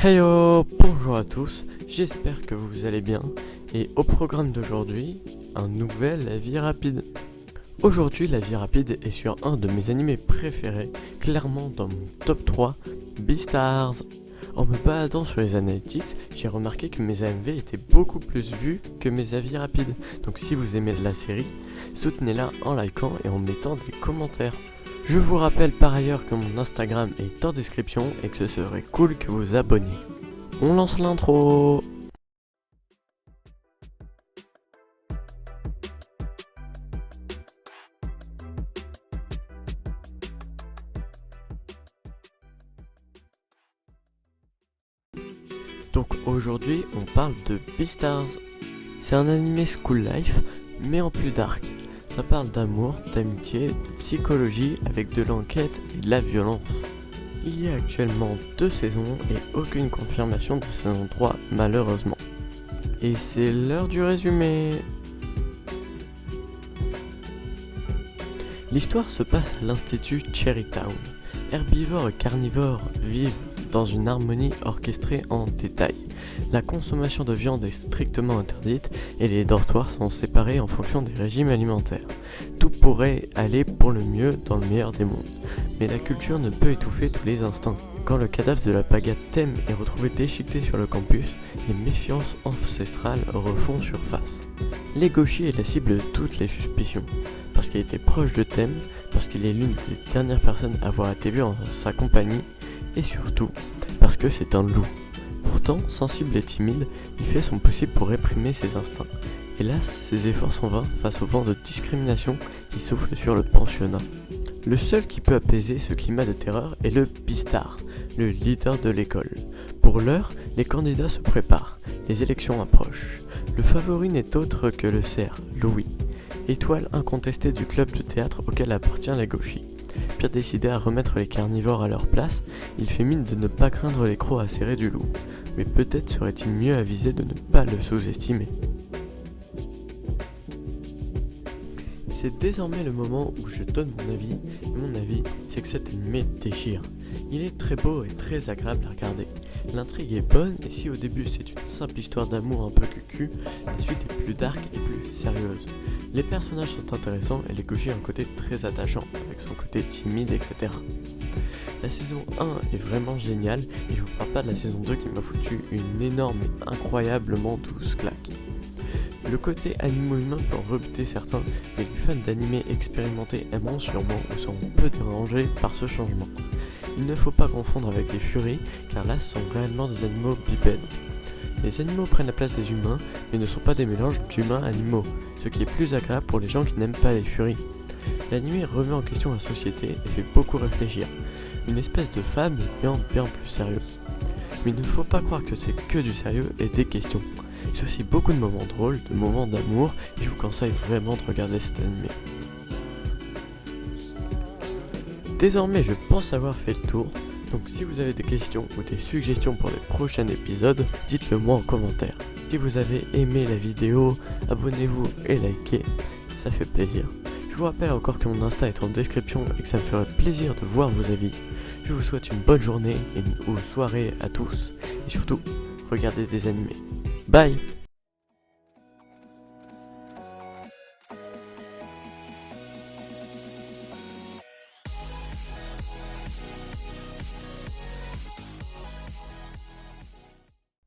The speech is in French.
Hello, bonjour à tous, j'espère que vous allez bien. Et au programme d'aujourd'hui, un nouvel avis rapide. Aujourd'hui, l'avis rapide est sur un de mes animés préférés, clairement dans mon top 3, Beastars. En me baladant sur les analytics, j'ai remarqué que mes AMV étaient beaucoup plus vus que mes avis rapides. Donc si vous aimez la série, soutenez-la en likant et en mettant des commentaires. Je vous rappelle par ailleurs que mon Instagram est en description et que ce serait cool que vous abonniez. On lance l'intro. Donc aujourd'hui on parle de Beastars. C'est un animé school life mais en plus dark. Ça parle d'amour, d'amitié, de psychologie avec de l'enquête et de la violence. Il y a actuellement 2 saisons et aucune confirmation de saison 3 malheureusement. Et c'est l'heure du résumé. L'histoire se passe à l'institut Cherrytown. Herbivores et carnivores vivent dans une harmonie orchestrée en détail. La consommation de viande est strictement interdite et les dortoirs sont séparés en fonction des régimes alimentaires. Tout pourrait aller pour le mieux dans le meilleur des mondes, mais la culture ne peut étouffer tous les instincts. Quand le cadavre de la Pagade Thème est retrouvé déchiqueté sur le campus, les méfiances ancestrales refont surface. Legoshi est la cible de toutes les suspicions, parce qu'il était proche de Thème, parce qu'il est l'une des dernières personnes à avoir été vue en sa compagnie, et surtout parce que c'est un loup. Pourtant, sensible et timide, il fait son possible pour réprimer ses instincts. Hélas, ses efforts sont vains face au vent de discrimination qui souffle sur le pensionnat. Le seul qui peut apaiser ce climat de terreur est le Beastar, le leader de l'école. Pour l'heure, les candidats se préparent, les élections approchent. Le favori n'est autre que le cerf, Louis, étoile incontestée du club de théâtre auquel appartient Legoshi. Bien décidé à remettre les carnivores à leur place, il fait mine de ne pas craindre les crocs acérés du loup. Mais peut-être serait-il mieux avisé de ne pas le sous-estimer. C'est désormais le moment où je donne mon avis, et mon avis c'est que cet animé déchire. Il est très beau et très agréable à regarder. L'intrigue est bonne et si au début c'est une simple histoire d'amour un peu cucu, la suite est plus dark et plus sérieuse. Les personnages sont intéressants et Legoshi a un côté très attachant, avec son côté timide, etc. La saison 1 est vraiment géniale et je vous parle pas de la saison 2 qui m'a foutu une énorme et incroyablement douce claque. Le côté animaux-humain peut en rebuter certains, mais les fans d'animés expérimentés aimeront sûrement ou seront peu dérangés par ce changement. Il ne faut pas confondre avec des furies, car là ce sont réellement des animaux bipèdes. Les animaux prennent la place des humains, mais ne sont pas des mélanges d'humains-animaux, ce qui est plus agréable pour les gens qui n'aiment pas les furies. L'anime remet en question la société et fait beaucoup réfléchir. Une espèce de fable bien plus sérieuse. Mais il ne faut pas croire que c'est que du sérieux et des questions. C'est aussi beaucoup de moments drôles, de moments d'amour, et je vous conseille vraiment de regarder cet animé. Désormais, je pense avoir fait le tour. Donc si vous avez des questions ou des suggestions pour les prochains épisodes, dites-le moi en commentaire. Si vous avez aimé la vidéo, abonnez-vous et likez, ça fait plaisir. Je vous rappelle encore que mon Insta est en description et que ça me ferait plaisir de voir vos avis. Je vous souhaite une bonne journée ou soirée à tous et surtout, regardez des animés. Bye!